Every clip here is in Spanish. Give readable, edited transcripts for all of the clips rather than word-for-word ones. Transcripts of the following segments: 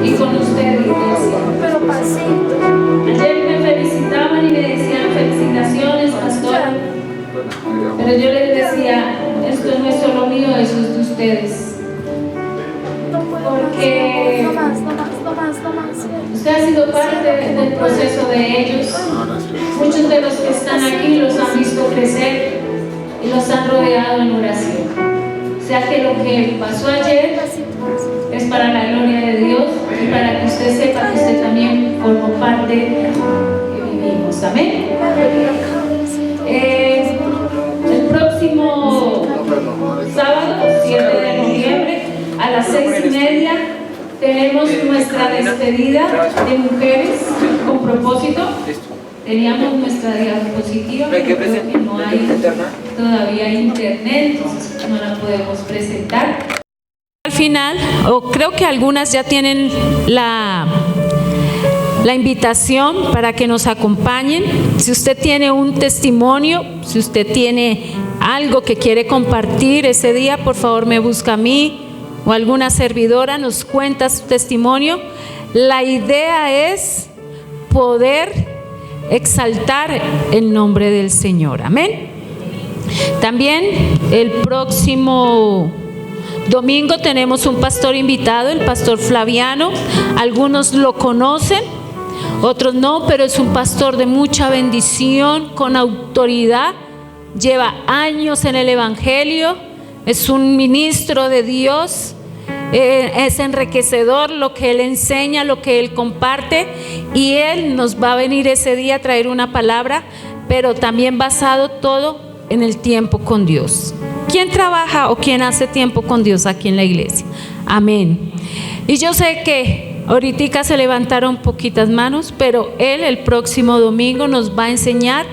y con usted, iglesia. Ayer me felicitaban y me decían felicitaciones, pastora. Pero yo les decía, esto no es solo mío, eso es de ustedes. Porque usted ha sido parte del proceso de ellos. Muchos de los que están aquí los han visto crecer y los han rodeado en oración. O sea que lo que pasó ayer es para la gloria de Dios y para que usted sepa que usted también formó parte de que vivimos. Amén. El próximo sábado, 7 de noviembre, a las 6:30, tenemos nuestra despedida de mujeres con propósito. Teníamos nuestra diapositiva, pero creo que no hay todavía internet, entonces no la podemos presentar. Al final, o creo que algunas ya tienen la invitación para que nos acompañen. Si usted tiene un testimonio, si usted tiene algo que quiere compartir ese día, por favor me busca a mí o alguna servidora, nos cuenta su testimonio. La idea es poder exaltar el nombre del Señor. Amén. También el próximo domingo tenemos un pastor invitado, el pastor Flaviano. Algunos lo conocen, otros no, pero es un pastor de mucha bendición, con autoridad, lleva años en el Evangelio, es un ministro de Dios. Es enriquecedor lo que él enseña, lo que él comparte, y él nos va a venir ese día a traer una palabra, pero también basado todo en el tiempo con Dios. ¿Quién trabaja o quién hace tiempo con Dios aquí en la iglesia? Amén. Y yo sé que ahorita se levantaron poquitas manos, pero él el próximo domingo nos va a enseñar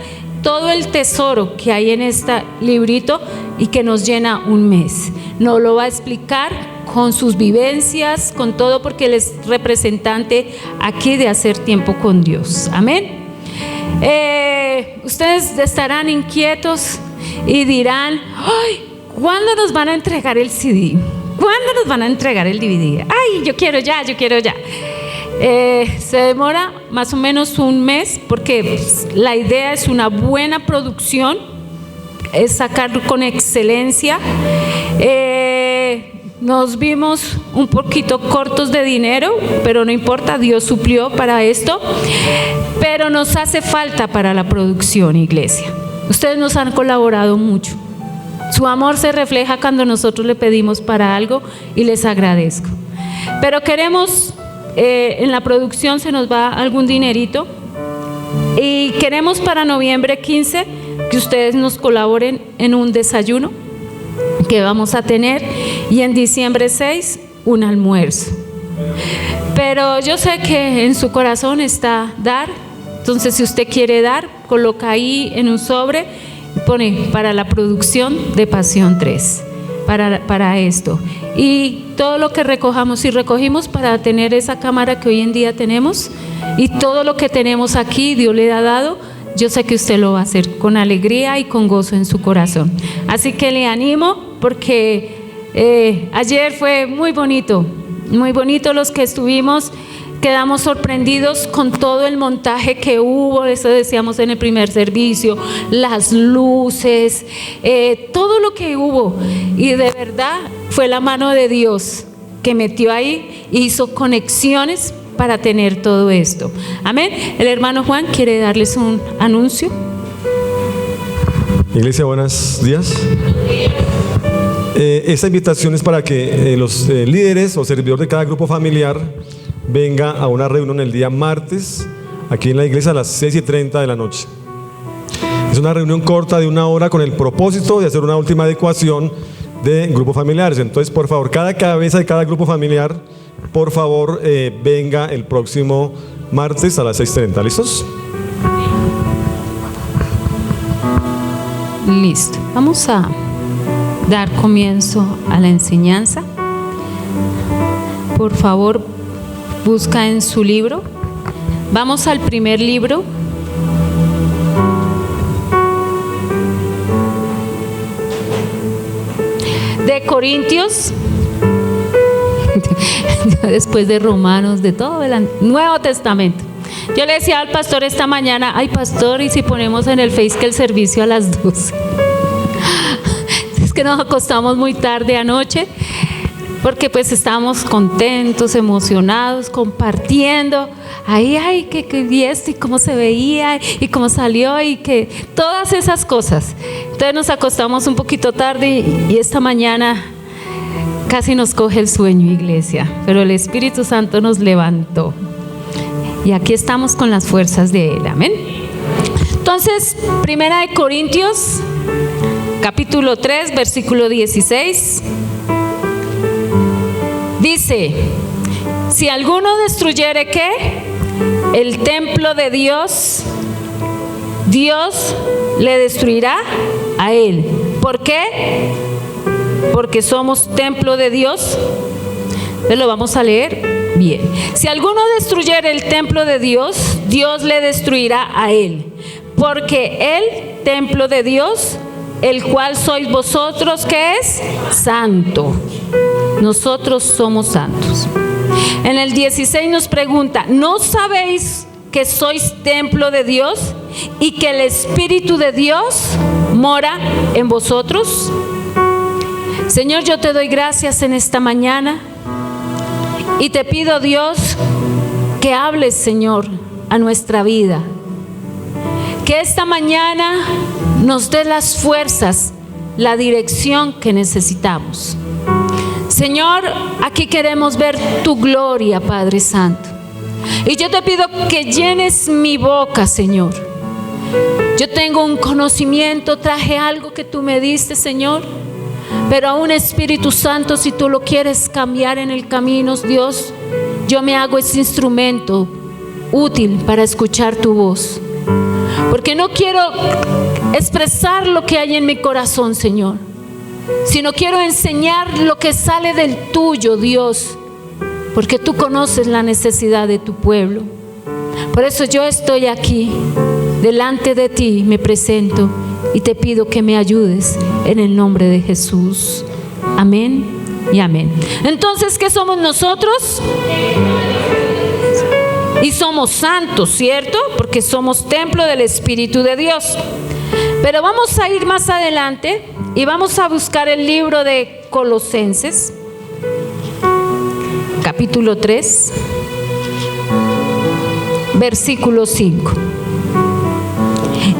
todo el tesoro que hay en este librito y que nos llena un mes. Nos lo va a explicar con sus vivencias, con todo, porque él es representante aquí de hacer tiempo con Dios. Amén. Ustedes estarán inquietos y dirán: ¡ay! ¿Cuándo nos van a entregar el CD? ¿Cuándo nos van a entregar el DVD? ¡Ay, yo quiero ya, yo quiero ya! Se demora más o menos un mes, porque la idea es una buena producción, es sacarlo con excelencia. Nos vimos un poquito cortos de dinero, pero no importa, Dios suplió para esto. Pero nos hace falta para la producción, iglesia. Ustedes nos han colaborado mucho. Su amor se refleja cuando nosotros le pedimos para algo y les agradezco. Pero queremos, en la producción se nos va algún dinerito y queremos para noviembre 15 que ustedes nos colaboren en un desayuno que vamos a tener, y en diciembre 6 un almuerzo. Pero yo sé que en su corazón está dar, entonces si usted quiere dar, coloca ahí en un sobre, pone para la producción de Pasión 3, para esto. Y todo lo que recojamos, y recogimos para tener esa cámara que hoy en día tenemos, y todo lo que tenemos aquí Dios le ha dado, yo sé que usted lo va a hacer con alegría y con gozo en su corazón. Así que le animo, porque ayer fue muy bonito los que estuvimos. Quedamos sorprendidos con todo el montaje que hubo, eso decíamos en el primer servicio, las luces, todo lo que hubo. Y de verdad fue la mano de Dios que metió ahí, hizo conexiones para tener todo esto. Amén. El hermano Juan quiere darles un anuncio. Iglesia, buenos días. Esta invitación es para que los líderes o servidores de cada grupo familiar venga a una reunión el día martes aquí en la iglesia a las 6:30 de la noche. Es una reunión corta de 1 hora con el propósito de hacer una última adecuación de grupos familiares. Entonces, por favor, cada cabeza de cada grupo familiar, por favor, venga el próximo martes a las 6:30. ¿Listos? Listo. Vamos a dar comienzo a la enseñanza. Por favor, busca en su libro. Vamos al primer libro. De Corintios. después de Romanos, de todo el Nuevo Testamento. Yo le decía al pastor esta mañana, ay pastor, y si ponemos en el Face que el servicio a las 12. Es que nos acostamos muy tarde anoche, porque pues estábamos contentos, emocionados, compartiendo. Ahí, ay, que vi esto y cómo se veía y cómo salió y que todas esas cosas. Entonces nos acostamos un poquito tarde y esta mañana casi nos coge el sueño, iglesia, pero el Espíritu Santo nos levantó y aquí estamos con las fuerzas de Él, amén. Entonces, 1 Corintios capítulo 3 versículo 16 dice: si alguno destruyere, ¿qué? El templo de Dios, Dios le destruirá a él. ¿Por qué? Porque somos templo de Dios. Entonces lo vamos a leer bien. Si alguno destruyere el templo de Dios, Dios le destruirá a él. Porque el templo de Dios, el cual sois vosotros, ¿qué es? Santo. Nosotros somos santos. En el 16 nos pregunta: ¿no sabéis que sois templo de Dios y que el Espíritu de Dios mora en vosotros? Señor, yo te doy gracias en esta mañana y te pido, Dios, que hables, Señor, a nuestra vida. Que esta mañana nos dé las fuerzas, la dirección que necesitamos. Señor, aquí queremos ver tu gloria, Padre Santo. Y yo te pido que llenes mi boca, Señor. Yo tengo un conocimiento, traje algo que tú me diste, Señor. Pero aún, Espíritu Santo, si tú lo quieres cambiar en el camino, Dios, yo me hago ese instrumento útil para escuchar tu voz. Porque no quiero expresar lo que hay en mi corazón, Señor, sino quiero enseñar lo que sale del tuyo, Dios, porque tú conoces la necesidad de tu pueblo. Por eso yo estoy aquí, delante de ti me presento y te pido que me ayudes en el nombre de Jesús. Amén y amén. Entonces, ¿qué somos nosotros? Y somos santos, ¿cierto? Porque somos templo del Espíritu de Dios. Pero vamos a ir más adelante y vamos a buscar el libro de Colosenses, capítulo 3, versículo 5.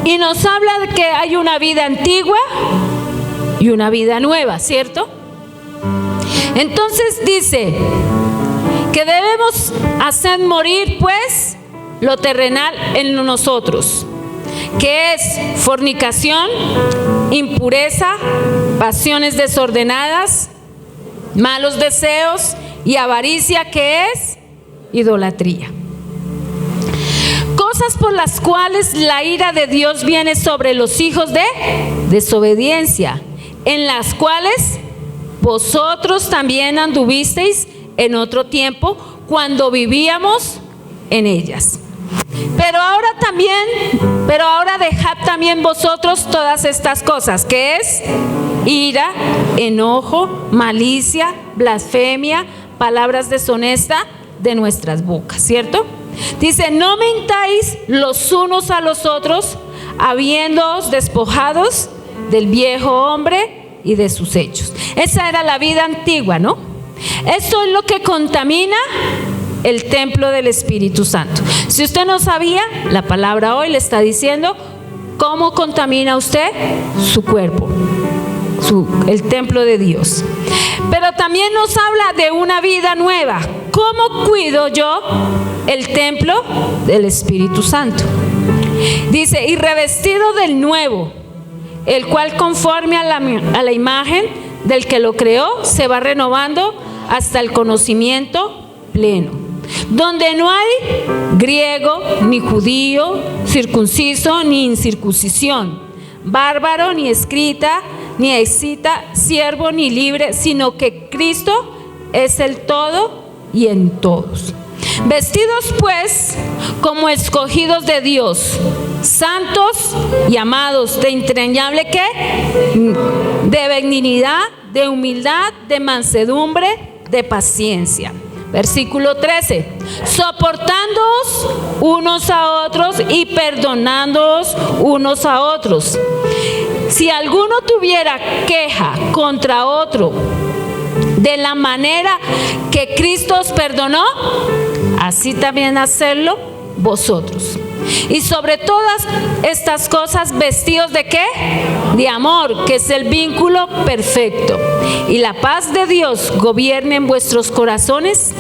Y nos habla de que hay una vida antigua y una vida nueva, ¿cierto? Entonces dice que debemos hacer morir, pues, lo terrenal en nosotros, que es fornicación, impureza, pasiones desordenadas, malos deseos y avaricia, que es idolatría. Cosas por las cuales la ira de Dios viene sobre los hijos de desobediencia, en las cuales vosotros también anduvisteis en otro tiempo cuando vivíamos en ellas. Pero ahora dejad también vosotros todas estas cosas, que es ira, enojo, malicia, blasfemia, palabras deshonestas de nuestras bocas, ¿cierto? Dice: no mintáis los unos a los otros, habiéndoos despojados del viejo hombre y de sus hechos. Esa era la vida antigua, ¿no? Esto es lo que contamina el templo del Espíritu Santo. Si usted no sabía, la palabra hoy le está diciendo cómo contamina usted su cuerpo, el templo de Dios. Pero también nos habla de una vida nueva. ¿Cómo cuido yo el templo del Espíritu Santo? Dice: y revestido del nuevo, el cual conforme a la imagen del que lo creó, se va renovando hasta el conocimiento pleno, donde no hay griego, ni judío, circunciso, ni incircuncisión, bárbaro, ni escrita, ni escita, siervo, ni libre, sino que Cristo es el todo y en todos. Vestidos pues como escogidos de Dios, santos y amados, de entrañable ¿qué? De benignidad, de humildad, de mansedumbre, de paciencia, Versículo 13. Soportándoos unos a otros y perdonándoos unos a otros. Si alguno tuviera queja contra otro, de la manera que Cristo os perdonó, así también hacedlo vosotros. Y sobre todas estas cosas, vestidos ¿de qué? De amor, que es el vínculo perfecto. Y la paz de Dios gobierne en vuestros corazones,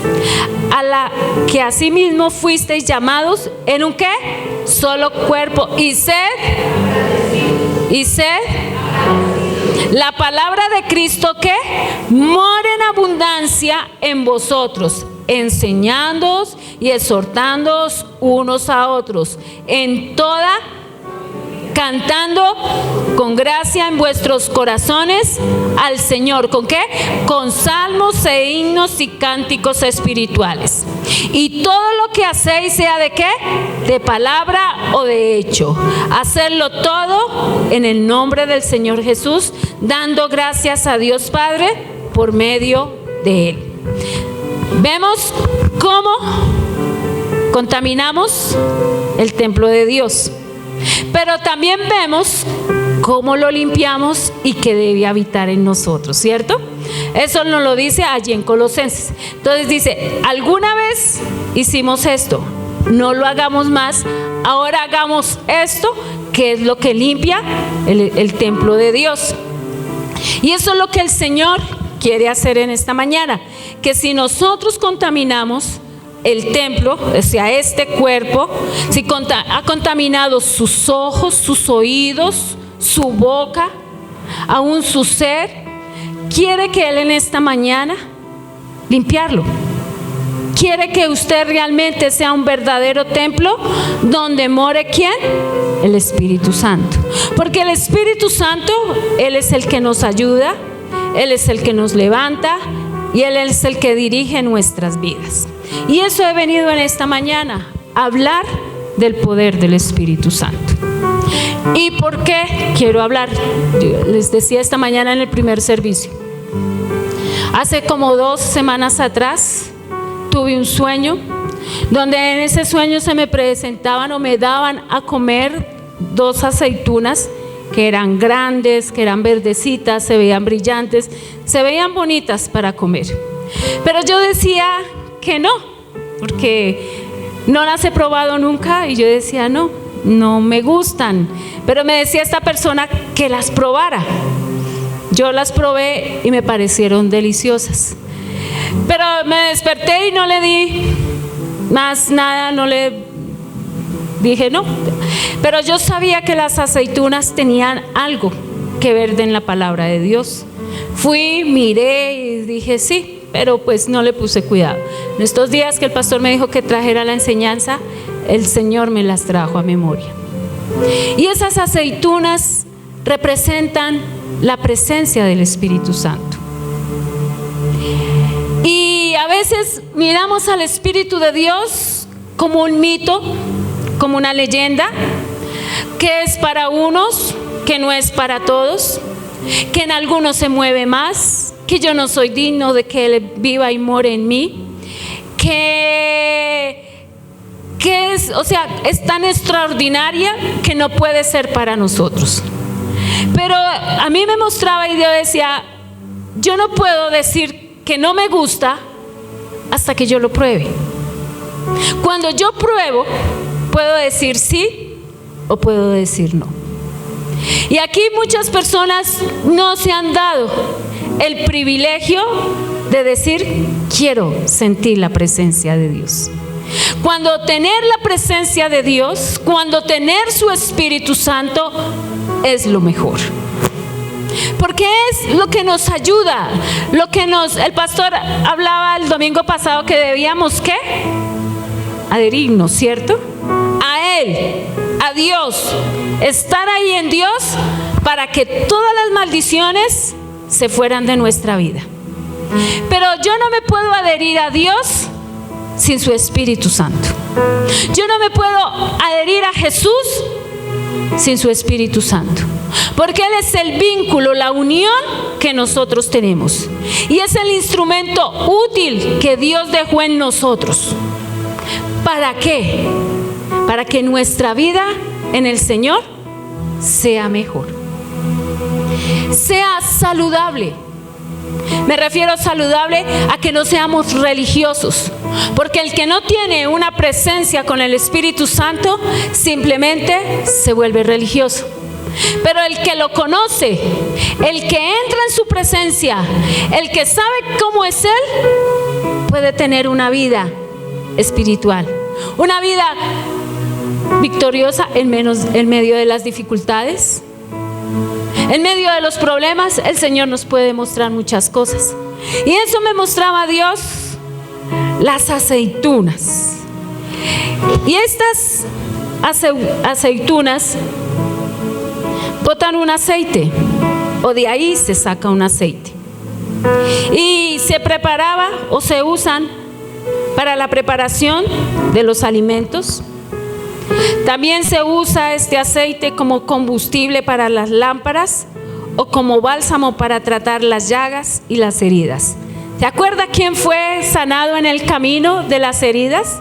a la que asimismo fuisteis llamados en un ¿qué? Solo cuerpo. Y sed la palabra de Cristo que mora en abundancia en vosotros, enseñándoos y exhortándoos unos a otros en toda, cantando con gracia en vuestros corazones al Señor. ¿Con qué? Con salmos e himnos y cánticos espirituales. Y todo lo que hacéis, sea de qué, de palabra o de hecho, hacerlo todo en el nombre del Señor Jesús, dando gracias a Dios Padre por medio de Él. Vemos cómo contaminamos el templo de Dios, pero también vemos cómo lo limpiamos y que debe habitar en nosotros, ¿cierto? Eso nos lo dice allí en Colosenses. Entonces dice, alguna vez hicimos esto, no lo hagamos más, ahora hagamos esto, que es lo que limpia el templo de Dios. Y eso es lo que el Señor quiere hacer en esta mañana, que si nosotros contaminamos el templo, o sea, este cuerpo, si ha contaminado sus ojos, sus oídos, su boca, aún su ser, quiere que Él en esta mañana limpiarlo. Quiere que usted realmente sea un verdadero templo donde more ¿quién? El Espíritu Santo. Porque el Espíritu Santo, Él es el que nos ayuda, Él es el que nos levanta y Él es el que dirige nuestras vidas. Y eso he venido en esta mañana, a hablar del poder del Espíritu Santo. ¿Y por qué quiero hablar? Yo les decía esta mañana en el primer servicio. Hace como 2 semanas atrás tuve un sueño, donde en ese sueño se me presentaban o me daban a comer 2 aceitunas que eran grandes, que eran verdecitas, se veían brillantes, se veían bonitas para comer. Pero yo decía que no, porque no las he probado nunca y yo decía no me gustan. Pero me decía esta persona que las probara. Yo las probé y me parecieron deliciosas. Pero me desperté y no le di más nada, no le dije no. Pero yo sabía que las aceitunas tenían algo que ver en la palabra de Dios. Fui, miré y dije sí, pero pues no le puse cuidado. En estos días que el pastor me dijo que trajera la enseñanza, el Señor me las trajo a memoria. Y esas aceitunas representan la presencia del Espíritu Santo. Y a veces miramos al Espíritu de Dios como un mito, como una leyenda, que es para unos, que no es para todos, que en algunos se mueve más, que yo no soy digno de que Él viva y more en mí, que es, o sea, es tan extraordinaria que no puede ser para nosotros. Pero a mí me mostraba y yo decía, yo no puedo decir que no me gusta hasta que yo lo pruebe. Cuando yo pruebo, puedo decir sí o puedo decir no. Y aquí muchas personas no se han dado el privilegio de decir, quiero sentir la presencia de Dios. Cuando tener la presencia de Dios, cuando tener su Espíritu Santo es lo mejor. Porque es lo que nos ayuda, el pastor hablaba el domingo pasado que debíamos ¿qué? Adherirnos, ¿cierto? A Él, a Dios, estar ahí en Dios para que todas las maldiciones se fueran de nuestra vida. Pero yo no me puedo adherir a Dios sin su Espíritu Santo. Yo no me puedo adherir a Jesús sin su Espíritu Santo. porque Él es el vínculo, la unión que nosotros tenemos. Y es el instrumento útil que Dios dejó en nosotros. ¿Para qué? Para que nuestra vida en el Señor sea mejor, sea saludable. Me refiero saludable a que no seamos religiosos, porque el que no tiene una presencia con el Espíritu Santo simplemente se vuelve religioso. Pero el que lo conoce, el que entra en su presencia, el que sabe cómo es Él, puede tener una vida espiritual, una vida victoriosa en medio de las dificultades. En medio de los problemas, el Señor nos puede mostrar muchas cosas. Y eso me mostraba Dios, las aceitunas. Y estas aceitunas botan un aceite, o de ahí se saca un aceite. Y se preparaba o se usan para la preparación de los alimentos. También se usa este aceite como combustible para las lámparas o como bálsamo para tratar las llagas y las heridas. ¿Se acuerda quién fue sanado en el camino de las heridas?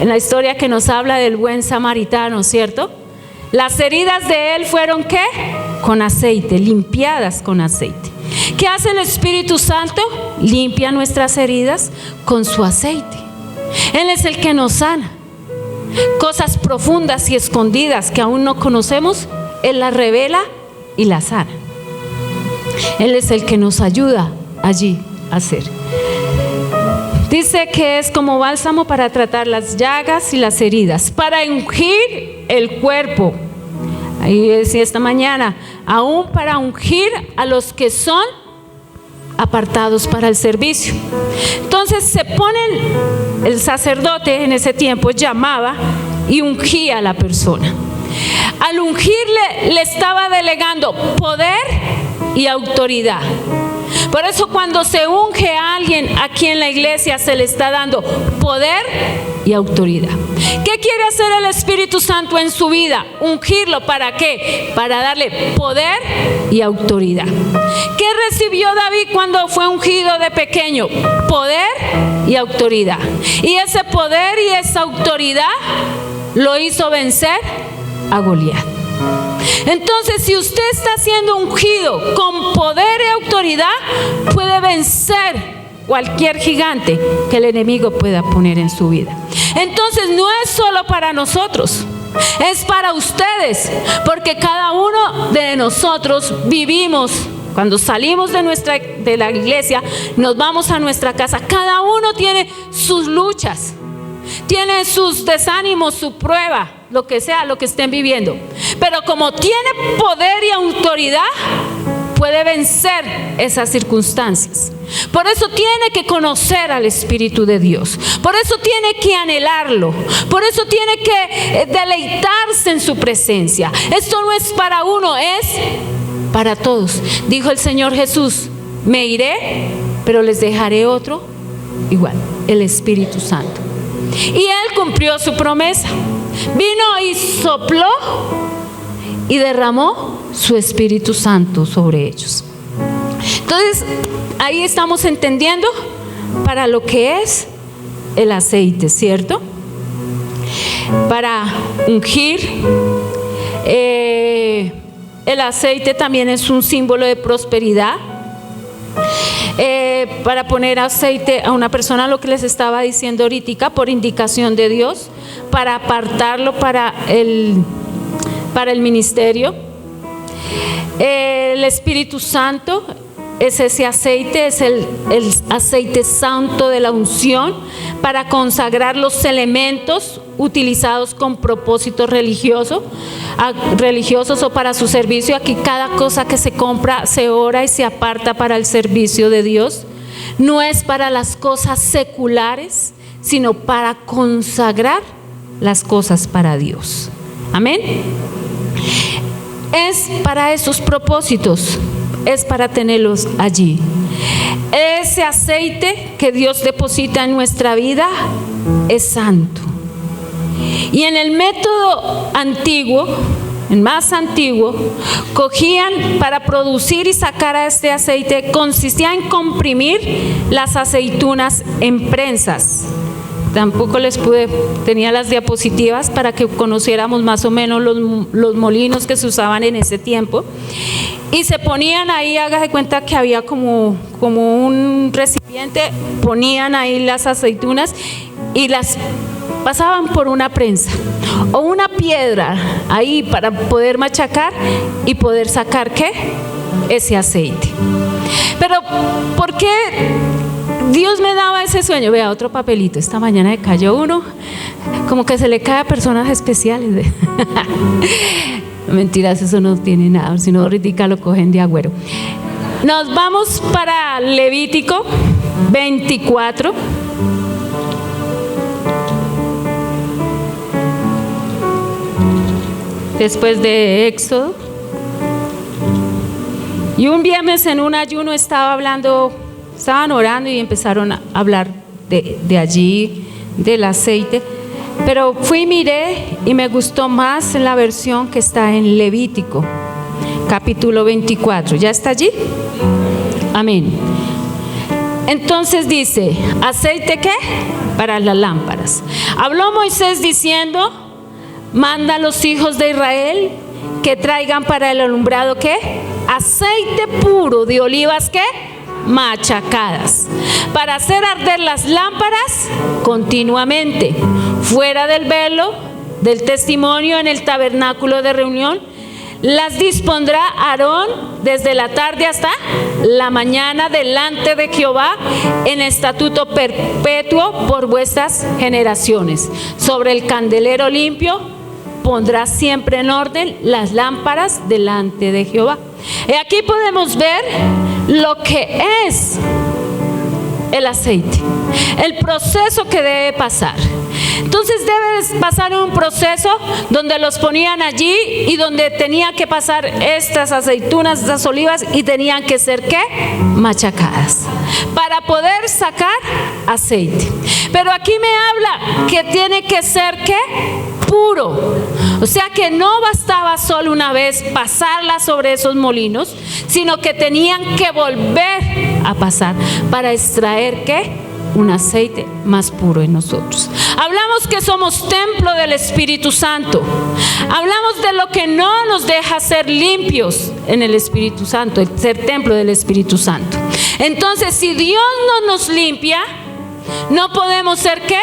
En la historia que nos habla del buen samaritano, ¿cierto? Las heridas de él fueron ¿qué? Con aceite, limpiadas con aceite. ¿Qué hace el Espíritu Santo? Limpia nuestras heridas con su aceite. Él es el que nos sana. Cosas profundas y escondidas que aún no conocemos, Él las revela y las sana. Él es el que nos ayuda allí a hacer. Dice que es como bálsamo para tratar las llagas y las heridas, para ungir el cuerpo. Ahí decía esta mañana, aún para ungir a los que son apartados para el servicio. Entonces se ponen, el sacerdote en ese tiempo llamaba y ungía a la persona. Al ungirle le estaba delegando poder y autoridad. Por eso cuando se unge a alguien aquí en la iglesia se le está dando poder y autoridad. ¿Qué quiere hacer el Espíritu Santo en su vida? Ungirlo, ¿para qué? Para darle poder y autoridad. ¿Qué recibió David cuando fue ungido de pequeño? Poder y autoridad. Y ese poder y esa autoridad lo hizo vencer a Goliat. Entonces, si usted está siendo ungido con poder y autoridad, puede vencer cualquier gigante que el enemigo pueda poner en su vida. Entonces, no es solo para nosotros, es para ustedes, porque cada uno de nosotros vivimos. Cuando salimos de la iglesia, nos vamos a nuestra casa. Cada uno tiene sus luchas, tiene sus desánimos, su prueba, lo que sea, lo que estén viviendo. Pero como tiene poder y autoridad, puede vencer esas circunstancias. Por eso tiene que conocer al Espíritu de Dios. Por eso tiene que anhelarlo. Por eso tiene que deleitarse en su presencia. Esto no es para uno, es para todos. Dijo el Señor Jesús: me iré, pero les dejaré otro igual, el Espíritu Santo. Y Él cumplió su promesa. Vino y sopló y derramó su Espíritu Santo sobre ellos. Entonces, ahí estamos entendiendo para lo que es el aceite, ¿cierto? Para ungir. El aceite también es un símbolo de prosperidad. Para poner aceite a una persona, lo que les estaba diciendo ahorita, por indicación de Dios, para apartarlo para el ministerio. El Espíritu Santo es ese aceite, es el aceite santo de la unción para consagrar los elementos utilizados con propósitos religiosos o para su servicio. Aquí cada cosa que se compra se ora y se aparta para el servicio de Dios. No es para las cosas seculares, sino para consagrar las cosas para Dios. Amén. Es para esos propósitos, es para tenerlos allí. Ese aceite que Dios deposita en nuestra vida es santo. Y en el método antiguo el más antiguo, cogían para producir y sacar a este aceite, consistía en comprimir las aceitunas en prensas. Tampoco tenía las diapositivas para que conociéramos más o menos los molinos que se usaban en ese tiempo. Y se ponían ahí, hágase cuenta que había como un recipiente, ponían ahí las aceitunas y las pasaban por una prensa o una piedra ahí para poder machacar y poder sacar ¿qué? Ese aceite. Pero ¿por qué Dios me daba ese sueño? Vea, otro papelito. Esta mañana me cayó uno, como que se le cae a personas especiales. Mentiras, eso no tiene nada, si no ahorita lo cogen de agüero. Nos vamos para Levítico 24. Después de Éxodo. Y un viernes en un ayuno estaban orando y empezaron a hablar de allí, del aceite. Pero fui y miré y me gustó más la versión que está en Levítico, capítulo 24. ¿Ya está allí? Amén. Entonces dice, ¿aceite qué? Para las lámparas. Habló Moisés diciendo, manda a los hijos de Israel que traigan para el alumbrado ¿qué? Aceite puro de olivas ¿qué? Machacadas, para hacer arder las lámparas continuamente, fuera del velo del testimonio en el tabernáculo de reunión. Las dispondrá Aarón desde la tarde hasta la mañana delante de Jehová en estatuto perpetuo por vuestras generaciones. Sobre el candelero limpio pondrá siempre en orden las lámparas delante de Jehová. Y aquí podemos ver lo que es el aceite, el proceso que debe pasar. Entonces debe pasar un proceso donde los ponían allí y donde tenía que pasar estas aceitunas, estas olivas, y tenían que ser ¿qué? Machacadas para poder sacar aceite. Pero aquí me habla que tiene que ser ¿qué? Puro. O sea que no bastaba solo una vez pasarla sobre esos molinos, sino que tenían que volver a pasar para extraer ¿qué? Un aceite más puro en nosotros. Hablamos que somos templo del Espíritu Santo. Hablamos de lo que no nos deja ser limpios en el Espíritu Santo, el ser templo del Espíritu Santo. Entonces, si Dios no nos limpia, no podemos ser ¿qué?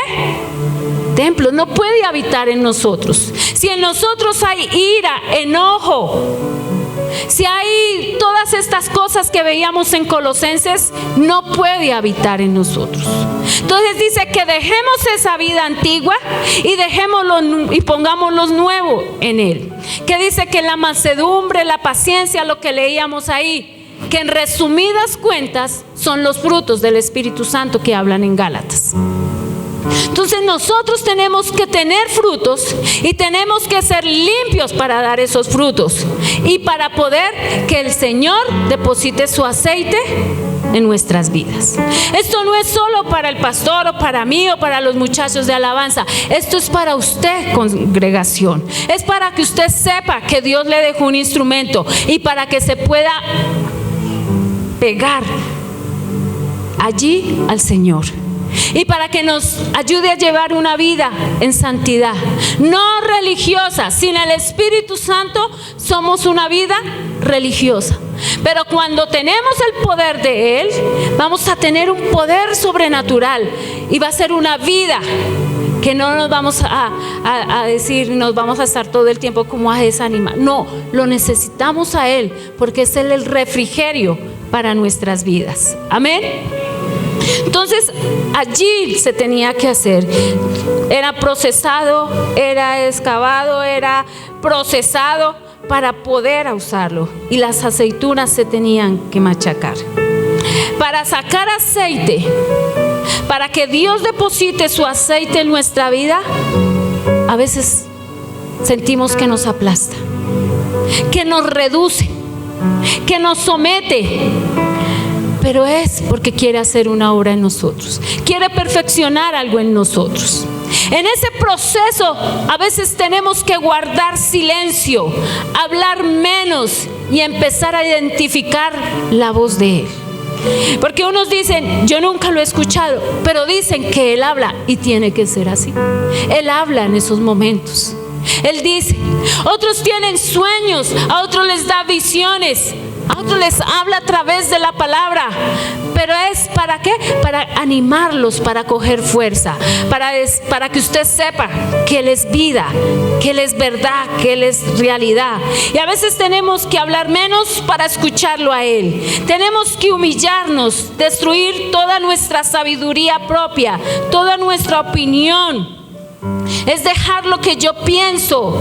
Templo, no puede habitar en nosotros. Si en nosotros hay ira, enojo, si hay todas estas cosas que veíamos en Colosenses, no puede habitar en nosotros. Entonces dice que dejemos esa vida antigua y dejémoslo y pongámoslo nuevo en él. Que dice que la mansedumbre, la paciencia, lo que leíamos ahí, que en resumidas cuentas son los frutos del Espíritu Santo que hablan en Gálatas. Entonces nosotros tenemos que tener frutos y tenemos que ser limpios para dar esos frutos y para poder que el Señor deposite su aceite en nuestras vidas. Esto no es solo para el pastor o para mí o para los muchachos de alabanza. Esto es para usted, congregación. Es para que usted sepa que Dios le dejó un instrumento y para que se pueda pegar allí al Señor. Y para que nos ayude a llevar una vida en santidad, no religiosa. Sin el Espíritu Santo somos una vida religiosa. Pero cuando tenemos el poder de Él, vamos a tener un poder sobrenatural. Y va a ser una vida que no nos vamos a decir, nos vamos a estar todo el tiempo como a desanimar. No, lo necesitamos a Él, porque es Él el refrigerio para nuestras vidas. Amén. Entonces allí se tenía que hacer, era procesado, era excavado, era procesado para poder usarlo, y las aceitunas se tenían que machacar. Para sacar aceite, para que Dios deposite su aceite en nuestra vida, a veces sentimos que nos aplasta, que nos reduce, que nos somete. Pero es porque quiere hacer una obra en nosotros, quiere perfeccionar algo en nosotros. En ese proceso a veces tenemos que guardar silencio, hablar menos y empezar a identificar la voz de Él. Porque unos dicen, yo nunca lo he escuchado, pero dicen que Él habla y tiene que ser así. Él habla en esos momentos. Él dice, otros tienen sueños, a otros les da visiones, a otros les habla a través de la palabra. Pero es ¿para qué? Para animarlos, para coger fuerza, para que usted sepa que Él es vida, que Él es verdad, que Él es realidad. Y a veces tenemos que hablar menos para escucharlo a Él. Tenemos que humillarnos, destruir toda nuestra sabiduría propia, toda nuestra opinión. Es dejar lo que yo pienso,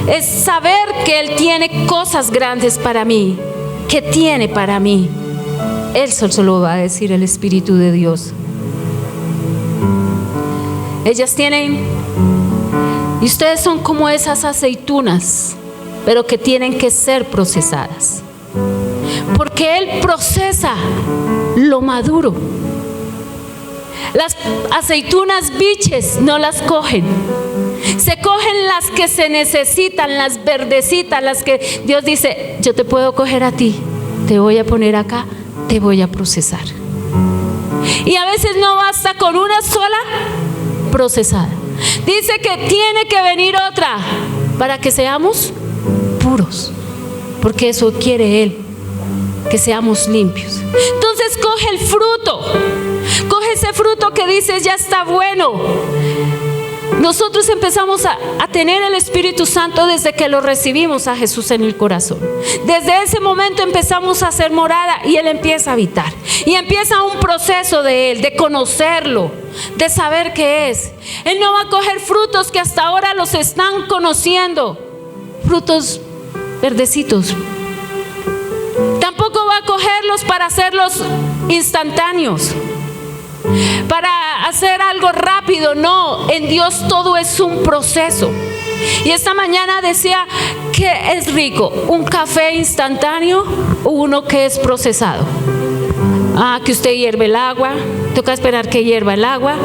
es saber que Él tiene cosas grandes para mí, que tiene para mí. Él solo lo va a decir el Espíritu de Dios. Ellas tienen, y ustedes son como esas aceitunas, pero que tienen que ser procesadas, porque Él procesa lo maduro. Las aceitunas biches no las cogen. Se cogen las que se necesitan, las verdecitas, las que Dios dice, yo te puedo coger a ti, te voy a poner acá, te voy a procesar. Y a veces no basta con una sola procesada. Dice que tiene que venir otra para que seamos puros, porque eso quiere Él, que seamos limpios. Entonces coge el fruto, coge ese fruto que dices ya está bueno. Nosotros empezamos a tener el Espíritu Santo desde que lo recibimos a Jesús en el corazón. Desde ese momento empezamos a hacer morada y Él empieza a habitar. Y empieza un proceso de Él, de conocerlo, de saber qué es. Él no va a coger frutos que hasta ahora los están conociendo, frutos verdecitos. Tampoco va a cogerlos para hacerlos instantáneos, para hacer algo rápido. No, en Dios todo es un proceso. Y esta mañana decía que es rico, un café instantáneo o uno que es procesado. Que usted hierve el agua, toca esperar que hierva el agua,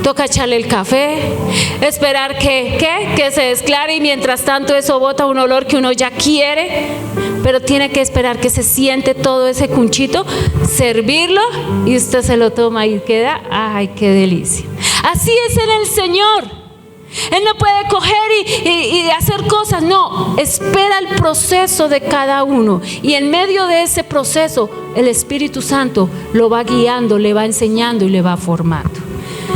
toca echarle el café, esperar que se desclare, y mientras tanto eso bota un olor que uno ya quiere, pero tiene que esperar que se siente todo ese cunchito, servirlo y usted se lo toma y queda, ¡ay, qué delicia! Así es en el Señor. Él no puede coger y hacer cosas, no, espera el proceso de cada uno, y en medio de ese proceso el Espíritu Santo lo va guiando, le va enseñando y le va formando.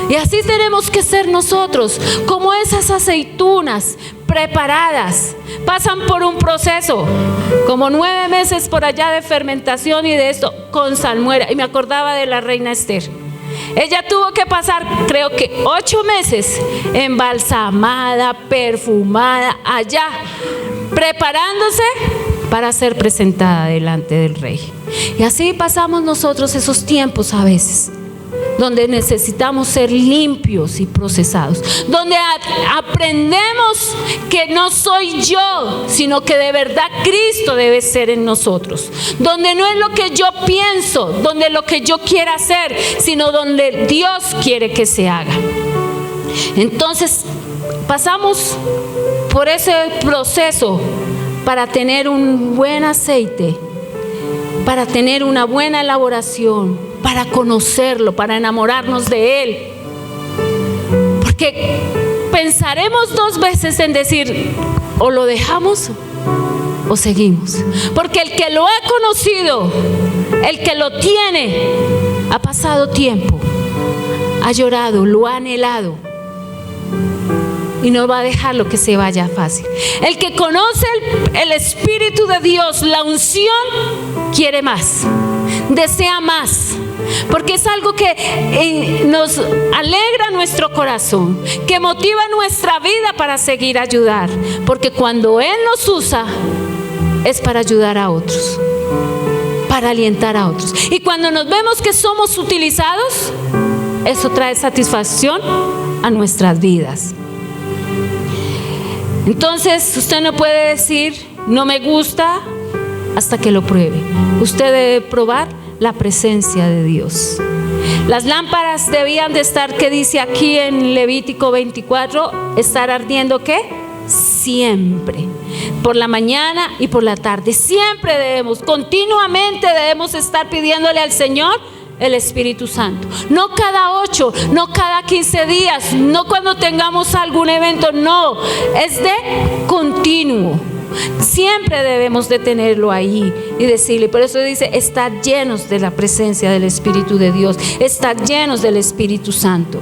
Y así tenemos que ser nosotros, como esas aceitunas preparadas. Pasan por un proceso, como 9 meses por allá de fermentación y de esto, con salmuera. Y me acordaba de la reina Esther. Ella tuvo que pasar, creo que 8 meses embalsamada, perfumada, allá, preparándose para ser presentada delante del rey. Y así pasamos nosotros esos tiempos a veces, donde necesitamos ser limpios y procesados, donde aprendemos que no soy yo, sino que de verdad Cristo debe ser en nosotros, donde no es lo que yo pienso, donde lo que yo quiera hacer, sino donde Dios quiere que se haga. Entonces pasamos por ese proceso para tener un buen aceite, para tener una buena elaboración, para conocerlo, para enamorarnos de Él. Porque pensaremos 2 veces en decir, o lo dejamos o seguimos. Porque el que lo ha conocido, el que lo tiene, ha pasado tiempo, ha llorado, lo ha anhelado, y no va a dejarlo que se vaya fácil. El que conoce el Espíritu de Dios, la unción, quiere más, desea más, porque es algo que nos alegra nuestro corazón, que motiva nuestra vida para seguir ayudar, porque cuando Él nos usa es para ayudar a otros, para alientar a otros. Y cuando nos vemos que somos utilizados, eso trae satisfacción a nuestras vidas. Entonces usted no puede decir no me gusta hasta que lo pruebe. Usted debe probar la presencia de Dios. Las lámparas debían de estar, ¿qué dice aquí en Levítico 24? Estar ardiendo, ¿qué? Siempre, por la mañana y por la tarde. Siempre continuamente debemos estar pidiéndole al Señor el Espíritu Santo. No cada 8, no cada 15 días, no cuando tengamos algún evento, no, es de continuo. Siempre debemos de tenerlo ahí y decirle. Por eso dice, estar llenos de la presencia del Espíritu de Dios, estar llenos del Espíritu Santo.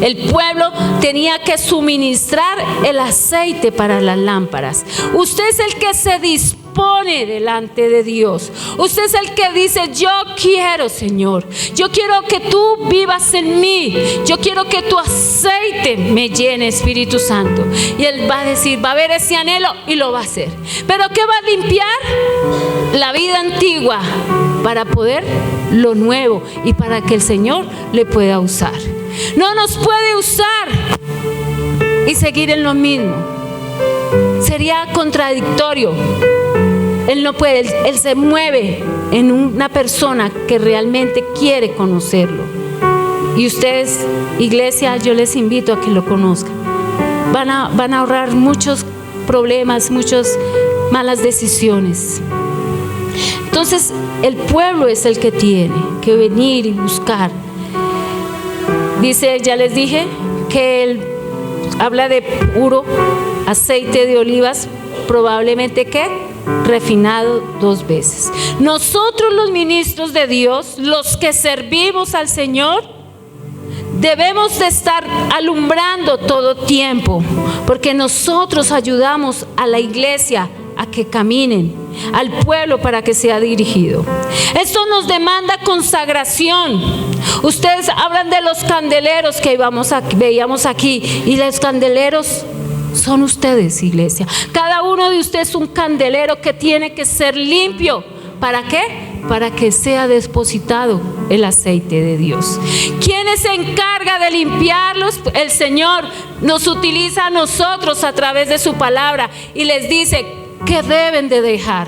El pueblo tenía que suministrar el aceite para las lámparas. Usted es el que se dispone delante de Dios. Usted es el que dice, yo quiero, Señor, yo quiero que tú vivas en mí, yo quiero que tu aceite me llene, Espíritu Santo. Y Él va a decir, va a haber ese anhelo y lo va a hacer. ¿Pero qué va a limpiar? La vida antigua para poder lo nuevo y para que el Señor le pueda usar. No nos puede usar y seguir en lo mismo. Sería contradictorio. Él no puede, Él se mueve en una persona que realmente quiere conocerlo. Y ustedes, iglesia, yo les invito a que lo conozcan. Van a ahorrar muchos problemas, muchas malas decisiones. Entonces, el pueblo es el que tiene que venir y buscar. Dice, ya les dije, que Él habla de puro aceite de olivas, probablemente que refinado 2 veces. Nosotros los ministros de Dios, los que servimos al Señor, debemos de estar alumbrando todo tiempo, porque nosotros ayudamos a la iglesia a que caminen, al pueblo para que sea dirigido. Esto nos demanda consagración. Ustedes hablan de los candeleros que veíamos aquí, y los candeleros son ustedes, iglesia. Cada uno de ustedes es un candelero que tiene que ser limpio. ¿Para qué? Para que sea depositado el aceite de Dios. ¿Quién se encarga de limpiarlos? El Señor nos utiliza a nosotros a través de su palabra y les dice qué deben de dejar,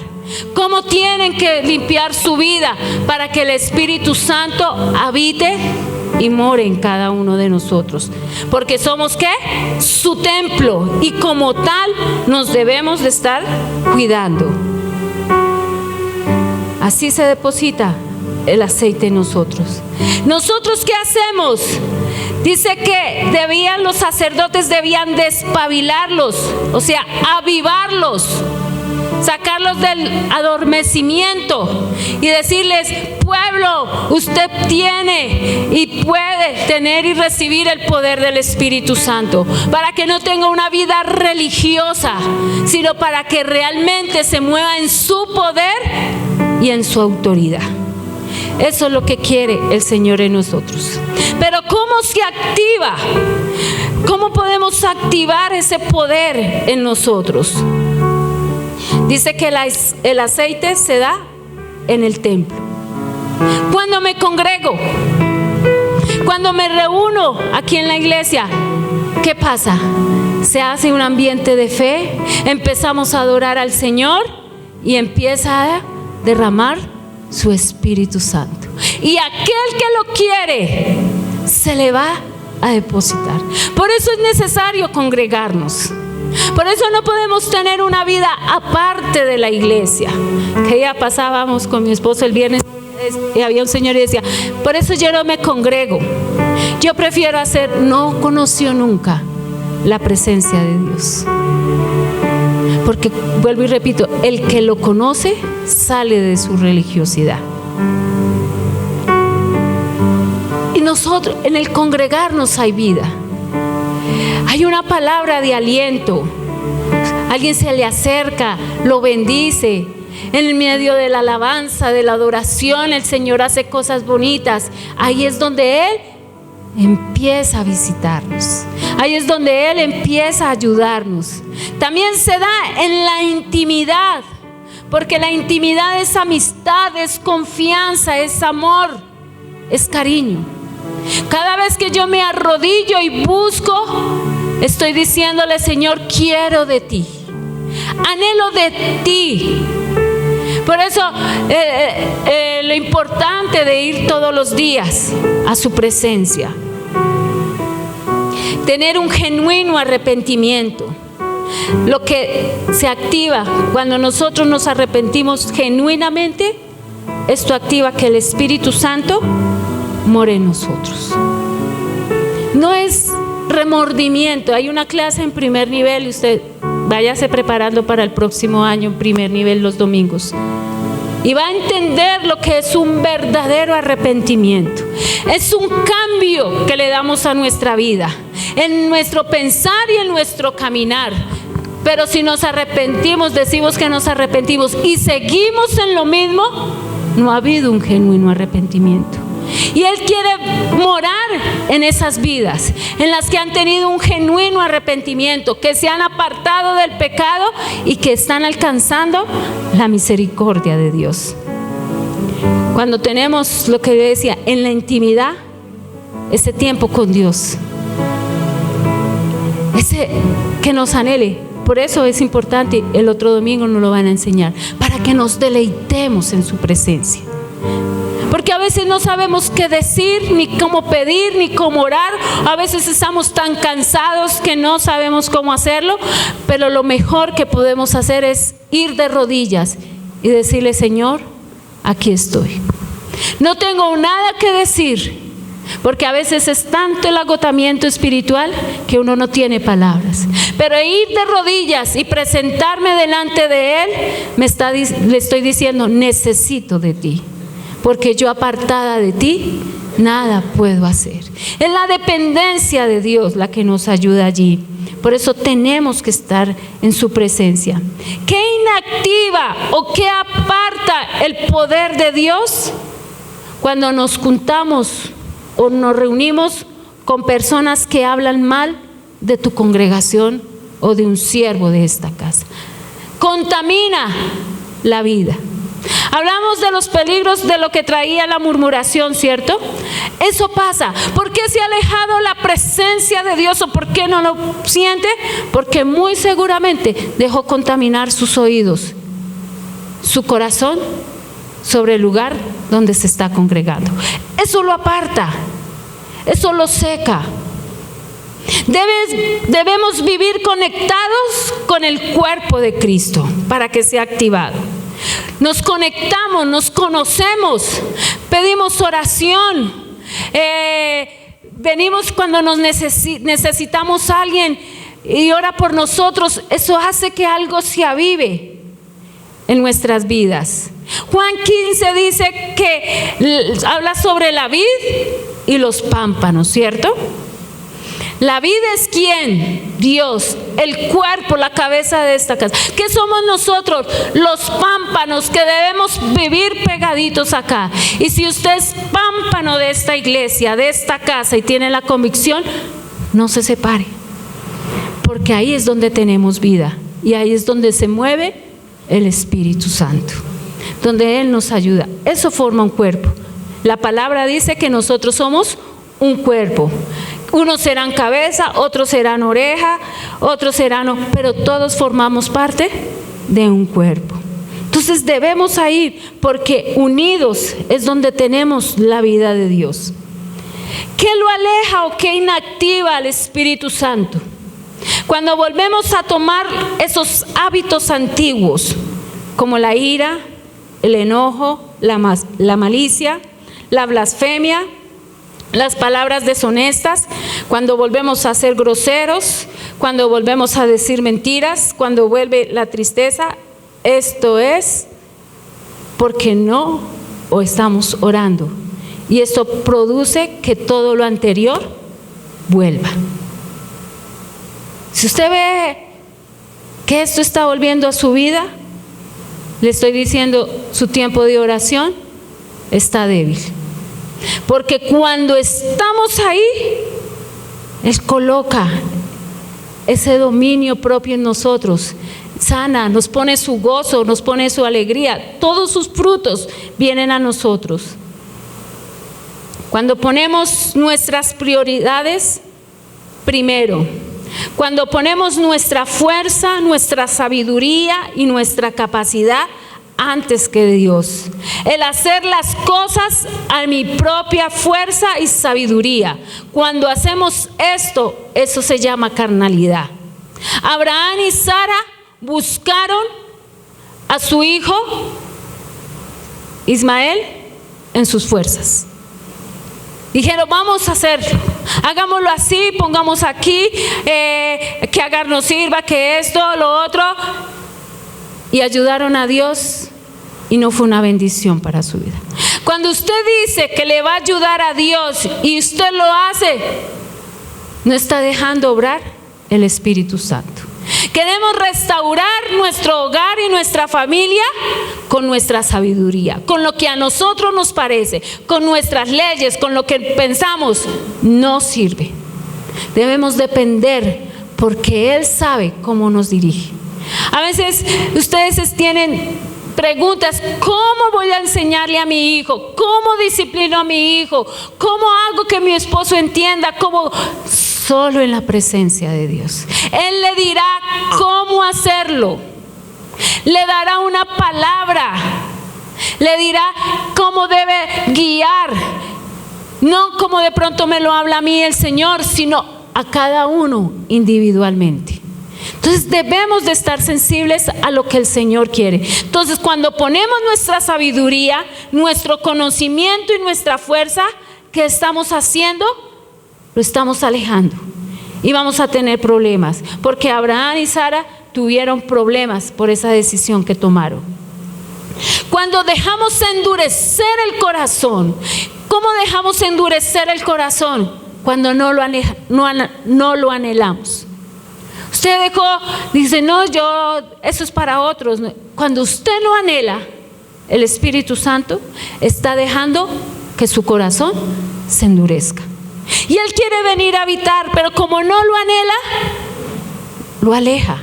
cómo tienen que limpiar su vida para que el Espíritu Santo habite y more en cada uno de nosotros. Porque somos ¿qué? Su templo, y como tal nos debemos de estar cuidando. Así se deposita el aceite en nosotros. ¿Nosotros qué hacemos? Dice que los sacerdotes debían despabilarlos, o sea, avivarlos, sacarlos del adormecimiento y decirles: pueblo, usted tiene y puede tener y recibir el poder del Espíritu Santo, para que no tenga una vida religiosa, sino para que realmente se mueva en su poder y en su autoridad. Eso es lo que quiere el Señor en nosotros. Pero ¿cómo se activa? ¿Cómo podemos activar ese poder en nosotros? Dice que el aceite se da en el templo. Cuando me congrego, cuando me reúno aquí en la iglesia, ¿qué pasa? Se hace un ambiente de fe, empezamos a adorar al Señor y empieza a derramar su Espíritu Santo. Y aquel que lo quiere, se le va a depositar. Por eso es necesario congregarnos. Por eso no podemos tener una vida aparte de la iglesia. Que ya pasábamos con mi esposo el viernes y había un señor y decía: por eso yo no me congrego. Yo prefiero no conoció nunca la presencia de Dios. Porque, vuelvo y repito, el que lo conoce sale de su religiosidad. Y nosotros, en el congregarnos hay vida. Hay una palabra de aliento. Alguien se le acerca, lo bendice. En el medio de la alabanza, de la adoración, el Señor hace cosas bonitas. Ahí es donde Él empieza a visitarnos. Ahí es donde Él empieza a ayudarnos. También se da en la intimidad, porque la intimidad es amistad, es confianza, es amor, es cariño. Cada vez que yo me arrodillo y busco, estoy diciéndole: Señor, quiero de ti, anhelo de ti. Por eso lo importante de ir todos los días a su presencia. Tener un genuino arrepentimiento. Lo que se activa cuando nosotros nos arrepentimos genuinamente, esto activa que el Espíritu Santo more en nosotros. No es remordimiento. Hay una clase en primer nivel y usted váyase preparando para el próximo año en primer nivel los domingos. Y va a entender lo que es un verdadero arrepentimiento. Es un cambio que le damos a nuestra vida, en nuestro pensar y en nuestro caminar. Pero si nos arrepentimos, decimos que nos arrepentimos y seguimos en lo mismo, no ha habido un genuino arrepentimiento. Y Él quiere morar en esas vidas, en las que han tenido un genuino arrepentimiento, que se han apartado del pecado y que están alcanzando la misericordia de Dios. Cuando tenemos lo que yo decía, en la intimidad, ese tiempo con Dios, ese que nos anhele. Por eso es importante, el otro domingo nos lo van a enseñar, para que nos deleitemos en su presencia. Porque a veces no sabemos qué decir, ni cómo pedir, ni cómo orar. A veces estamos tan cansados que no sabemos cómo hacerlo. Pero lo mejor que podemos hacer es ir de rodillas y decirle: Señor, aquí estoy. No tengo nada que decir, porque a veces es tanto el agotamiento espiritual que uno no tiene palabras. Pero ir de rodillas y presentarme delante de Él, le estoy diciendo: necesito de ti. Porque yo apartada de ti, nada puedo hacer. Es la dependencia de Dios la que nos ayuda allí. Por eso tenemos que estar en su presencia. ¿Qué inactiva o qué aparta el poder de Dios? Cuando nos juntamos o nos reunimos con personas que hablan mal de tu congregación o de un siervo de esta casa. Contamina la vida. Hablamos de los peligros de lo que traía la murmuración, ¿cierto? Eso pasa. ¿Por qué se ha alejado la presencia de Dios o por qué no lo siente? Porque muy seguramente dejó contaminar sus oídos, su corazón, sobre el lugar donde se está congregando. Eso lo aparta, eso lo seca. Debemos vivir conectados con el cuerpo de Cristo para que sea activado. Nos conectamos, nos conocemos, pedimos oración, venimos cuando nos necesitamos a alguien y ora por nosotros. Eso hace que algo se avive en nuestras vidas. Juan 15 dice que habla sobre la vid y los pámpanos, ¿cierto? La vid es ¿quién? Dios, el cuerpo, la cabeza de esta casa. ¿Qué somos nosotros? Los pámpanos que debemos vivir pegaditos acá. Y si usted es pámpano de esta iglesia, de esta casa y tiene la convicción, no se separe. Porque ahí es donde tenemos vida y ahí es donde se mueve el Espíritu Santo, donde Él nos ayuda. Eso forma un cuerpo. La palabra dice que nosotros somos un cuerpo. Unos serán cabeza, otros serán oreja, otros serán... pero todos formamos parte de un cuerpo. Entonces debemos ir porque unidos es donde tenemos la vida de Dios. ¿Qué lo aleja o qué inactiva al Espíritu Santo? Cuando volvemos a tomar esos hábitos antiguos, como la ira, el enojo, la malicia, la blasfemia, las palabras deshonestas, cuando volvemos a ser groseros, cuando volvemos a decir mentiras, cuando vuelve la tristeza, esto es porque no o estamos orando. Y esto produce que todo lo anterior vuelva. Si usted ve que esto está volviendo a su vida, le estoy diciendo, su tiempo de oración está débil. Porque cuando estamos ahí, Él coloca ese dominio propio en nosotros, sana, nos pone su gozo, nos pone su alegría, todos sus frutos vienen a nosotros. Cuando ponemos nuestras prioridades primero, cuando ponemos nuestra fuerza, nuestra sabiduría y nuestra capacidad antes que de Dios. El hacer las cosas a mi propia fuerza y sabiduría. Cuando hacemos esto, eso se llama carnalidad. Abraham y Sara buscaron a su hijo Ismael en sus fuerzas. Dijeron, vamos a hacerlo, hagámoslo así, pongamos aquí, que Agar nos sirva, que esto, lo otro. Y ayudaron a Dios y no fue una bendición para su vida. Cuando usted dice que le va a ayudar a Dios y usted lo hace, no está dejando obrar el Espíritu Santo. Queremos restaurar nuestro hogar y nuestra familia con nuestra sabiduría, con lo que a nosotros nos parece, con nuestras leyes, con lo que pensamos, no sirve. Debemos depender porque Él sabe cómo nos dirige. A veces ustedes tienen preguntas: ¿cómo voy a enseñarle a mi hijo? ¿Cómo disciplino a mi hijo? ¿Cómo hago que mi esposo entienda? ¿Cómo? Solo en la presencia de Dios. Él le dirá cómo hacerlo. Le dará una palabra. Le dirá cómo debe guiar. No como de pronto me lo habla a mí el Señor, sino a cada uno individualmente. Entonces debemos de estar sensibles a lo que el Señor quiere. Entonces cuando ponemos nuestra sabiduría, nuestro conocimiento y nuestra fuerza, ¿qué estamos haciendo? Lo estamos alejando y vamos a tener problemas, porque Abraham y Sara tuvieron problemas por esa decisión que tomaron. Cuando dejamos endurecer el corazón, ¿cómo dejamos endurecer el corazón? Cuando no lo anhelamos. Usted dice, no, eso es para otros. Cuando usted no anhela, el Espíritu Santo está dejando que su corazón se endurezca. Y Él quiere venir a habitar, pero como no lo anhela, lo aleja.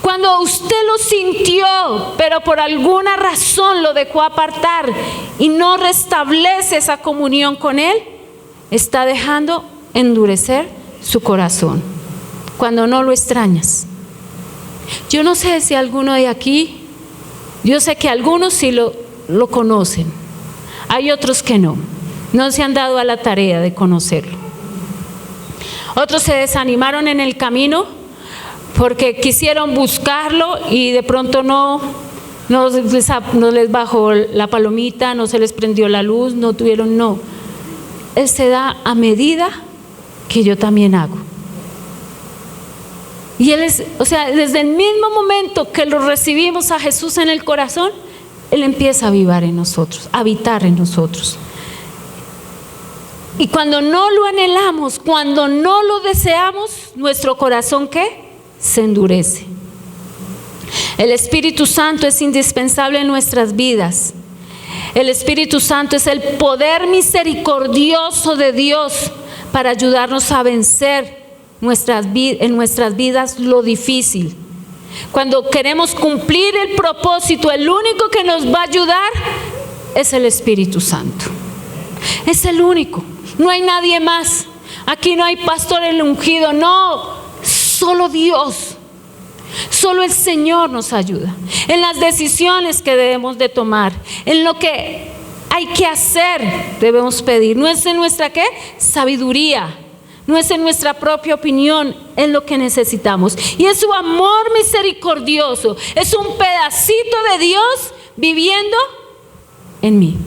Cuando usted lo sintió, pero por alguna razón lo dejó apartar y no restablece esa comunión con Él, está dejando endurecer su corazón. Cuando no lo extrañas. Yo no sé si alguno de aquí, yo sé que algunos sí lo conocen, hay otros que no se han dado a la tarea de conocerlo. Otros se desanimaron en el camino porque quisieron buscarlo y de pronto no les bajó la palomita, no se les prendió la luz, Él se da a medida que yo también hago. Y Él desde el mismo momento que lo recibimos a Jesús en el corazón, Él empieza a habitar en nosotros. Y cuando no lo anhelamos, cuando no lo deseamos, nuestro corazón ¿qué? Se endurece. El Espíritu Santo es indispensable en nuestras vidas. El Espíritu Santo es el poder misericordioso de Dios para ayudarnos a vencer en nuestras vidas lo difícil. Cuando queremos cumplir el propósito, el único que nos va a ayudar es el Espíritu Santo. Es el único. No hay nadie más. Aquí no hay pastor el ungido, no, solo Dios. Solo el Señor nos ayuda en las decisiones que debemos de tomar, en lo que hay que hacer, debemos pedir. No es en nuestra ¿qué? Sabiduría, no es en nuestra propia opinión, es lo que necesitamos. Y es su amor misericordioso, es un pedacito de Dios viviendo en mí.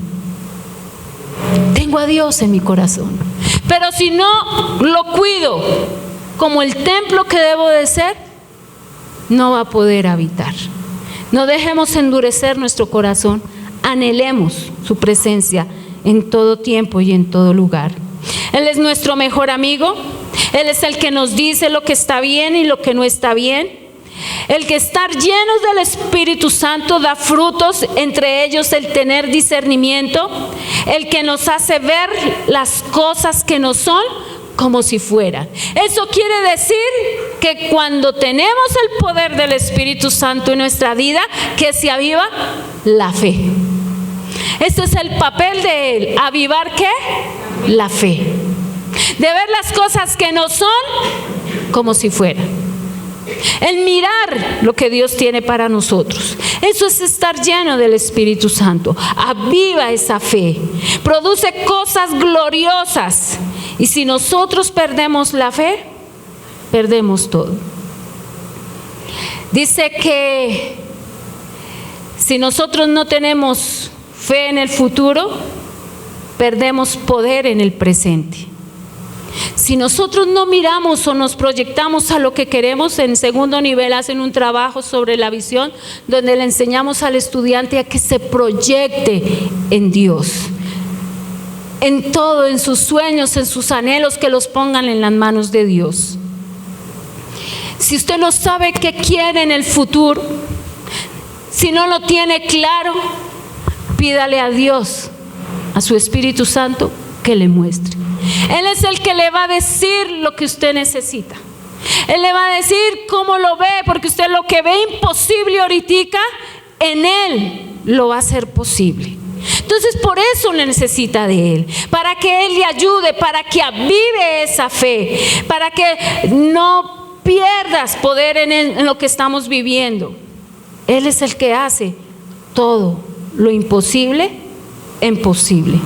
Tengo a Dios en mi corazón, pero si no lo cuido como el templo que debo de ser, no va a poder habitar. No dejemos endurecer nuestro corazón, anhelemos su presencia en todo tiempo y en todo lugar. Él es nuestro mejor amigo, Él es el que nos dice lo que está bien y lo que no está bien. El que estar llenos del Espíritu Santo da frutos, entre ellos el tener discernimiento, el que nos hace ver las cosas que no son como si fueran. Eso quiere decir que cuando tenemos el poder del Espíritu Santo en nuestra vida, que se aviva la fe. Este es el papel de Él, avivar ¿qué? La fe. De ver las cosas que no son como si fueran. el mirar lo que Dios tiene para nosotros. Eso es estar lleno del Espíritu Santo. Aviva esa fe, produce cosas gloriosas. Y si nosotros perdemos la fe, perdemos todo. Dice que si nosotros no tenemos fe en el futuro, perdemos poder en el presente. Si nosotros no miramos o nos proyectamos a lo que queremos, en segundo nivel hacen un trabajo sobre la visión, donde le enseñamos al estudiante a que se proyecte en Dios, en todo, en sus sueños, en sus anhelos, que los pongan en las manos de Dios. Si usted no sabe qué quiere en el futuro, si no lo tiene claro, pídale a Dios, a su Espíritu Santo, que le muestre. Él es el que le va a decir lo que usted necesita. Él le va a decir cómo lo ve, porque usted lo que ve imposible ahorita, en Él lo va a hacer posible. Entonces por eso le necesita de Él, para que Él le ayude, para que avive esa fe, para que no pierdas poder en lo que estamos viviendo. Él es el que hace todo lo imposible en posible.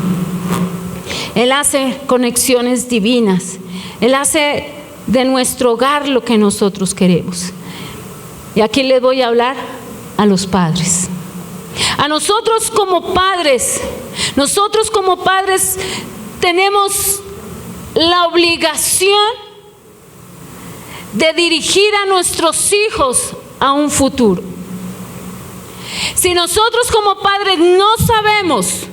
Él hace conexiones divinas. Él hace de nuestro hogar lo que nosotros queremos. Y aquí les voy a hablar a los padres. A nosotros como padres tenemos la obligación de dirigir a nuestros hijos a un futuro. Si nosotros como padres no sabemos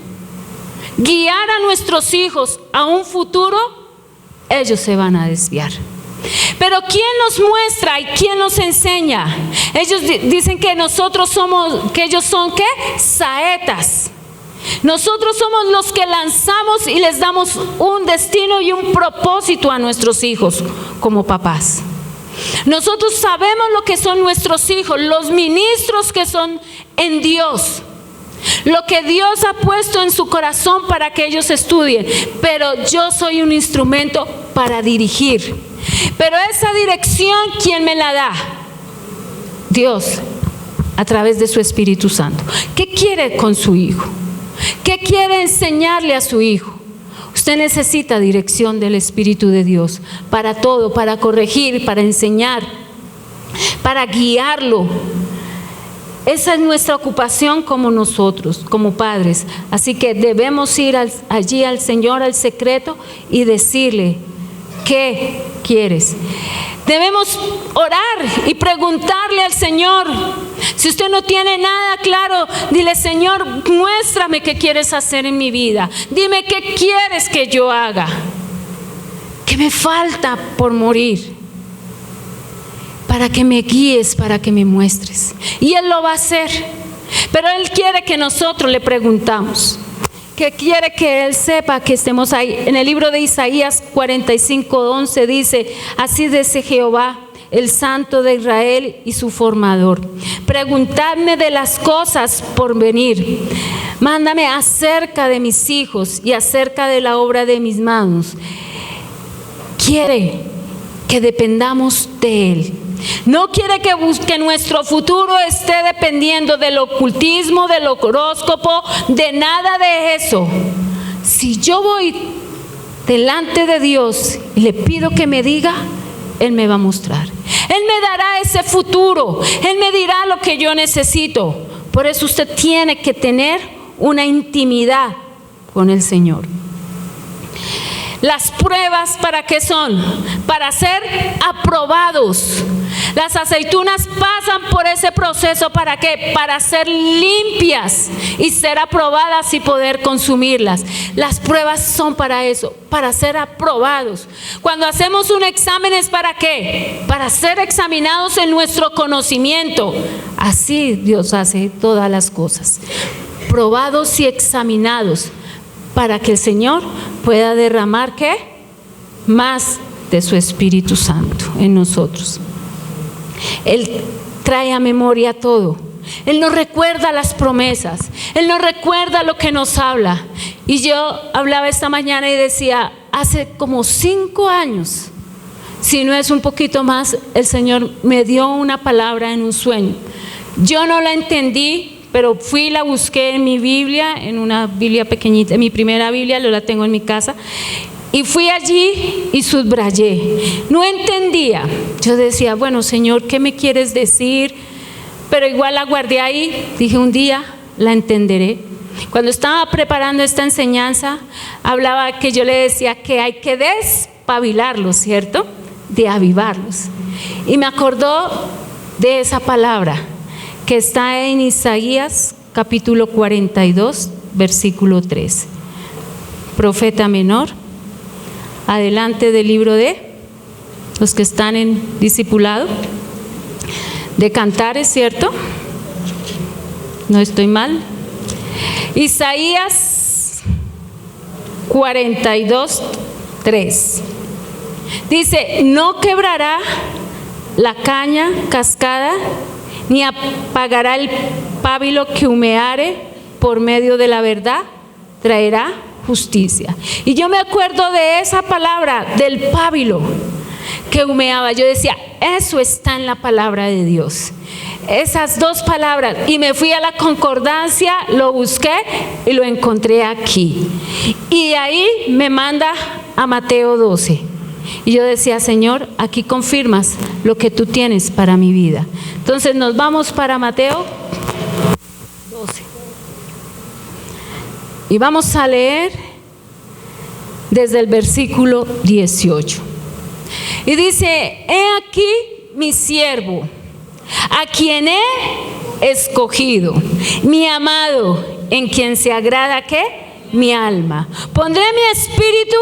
guiar a nuestros hijos a un futuro, ellos se van a desviar. Pero ¿quién nos muestra y quién nos enseña? Ellos dicen que nosotros somos, que ellos son ¿qué? Saetas. Nosotros somos los que lanzamos y les damos un destino y un propósito a nuestros hijos como papás. Nosotros sabemos lo que son nuestros hijos, los ministros que son en Dios, lo que Dios ha puesto en su corazón para que ellos estudien, pero yo soy un instrumento para dirigir. Pero esa dirección, ¿quién me la da? Dios, a través de su Espíritu Santo. ¿Qué quiere con su hijo? ¿Qué quiere enseñarle a su hijo? Usted necesita dirección del Espíritu de Dios para todo, para corregir, para enseñar, para guiarlo. Esa es nuestra ocupación como nosotros, como padres. Así que debemos ir allí al Señor, al secreto, y decirle, ¿qué quieres? Debemos orar y preguntarle al Señor. Si usted no tiene nada claro, dile: Señor, muéstrame qué quieres hacer en mi vida. Dime qué quieres que yo haga. ¿Qué me falta por morir? Para que me guíes, para que me muestres. Y Él lo va a hacer. Pero Él quiere que nosotros le preguntamos. Que quiere que Él sepa que estemos ahí. En el libro de Isaías 45:11 dice: así dice Jehová, el Santo de Israel y su formador: preguntadme de las cosas por venir. Mándame acerca de mis hijos y acerca de la obra de mis manos. Quiere que dependamos de Él. No quiere que nuestro futuro esté dependiendo del ocultismo, del horóscopo, de nada de eso. Si yo voy delante de Dios y le pido que me diga, Él me va a mostrar. Él me dará ese futuro. Él me dirá lo que yo necesito. Por eso usted tiene que tener una intimidad con el Señor. Las pruebas, ¿para qué son? Para ser aprobados. Las aceitunas pasan por ese proceso, ¿para qué? Para ser limpias y ser aprobadas y poder consumirlas. Las pruebas son para eso, para ser aprobados. Cuando hacemos un examen, ¿es para qué? Para ser examinados en nuestro conocimiento. Así Dios hace todas las cosas. Probados y examinados, para que el Señor pueda derramar ¿qué? Más de su Espíritu Santo en nosotros. Él trae a memoria todo. Él nos recuerda las promesas. Él nos recuerda lo que nos habla. Y yo hablaba esta mañana y decía, hace como 5 años si no es un poquito más, el Señor me dio una palabra en un sueño. Yo no la entendí, pero fui y la busqué en mi Biblia, en una Biblia pequeñita, mi primera Biblia, yo la tengo en mi casa, y fui allí y subrayé. No entendía. Yo decía, bueno, Señor, ¿qué me quieres decir? Pero igual la guardé ahí. Dije, un día la entenderé. Cuando estaba preparando esta enseñanza, hablaba que yo le decía que hay que despabilarlos, ¿cierto? De avivarlos. Y me acordó de esa palabra que está en Isaías capítulo 42, versículo 3. Profeta menor, adelante del libro de los que están en discipulado, de Cantares, ¿cierto? No estoy mal. Isaías 42, 3. Dice, no quebrará la caña cascada, ni apagará el pábilo que humeare, por medio de la verdad traerá justicia. Y yo me acuerdo de esa palabra, del pábilo que humeaba. Yo decía, eso está en la palabra de Dios. Esas dos palabras, y me fui a la concordancia, lo busqué y lo encontré aquí. Y de ahí me manda a Mateo 12. Y yo decía, Señor, aquí confirmas lo que tú tienes para mi vida. Entonces nos vamos para Mateo 12. Y vamos a leer desde el versículo 18. Y dice, he aquí mi siervo, a quien he escogido, mi amado, en quien se agrada ¿qué? Mi alma. Pondré mi espíritu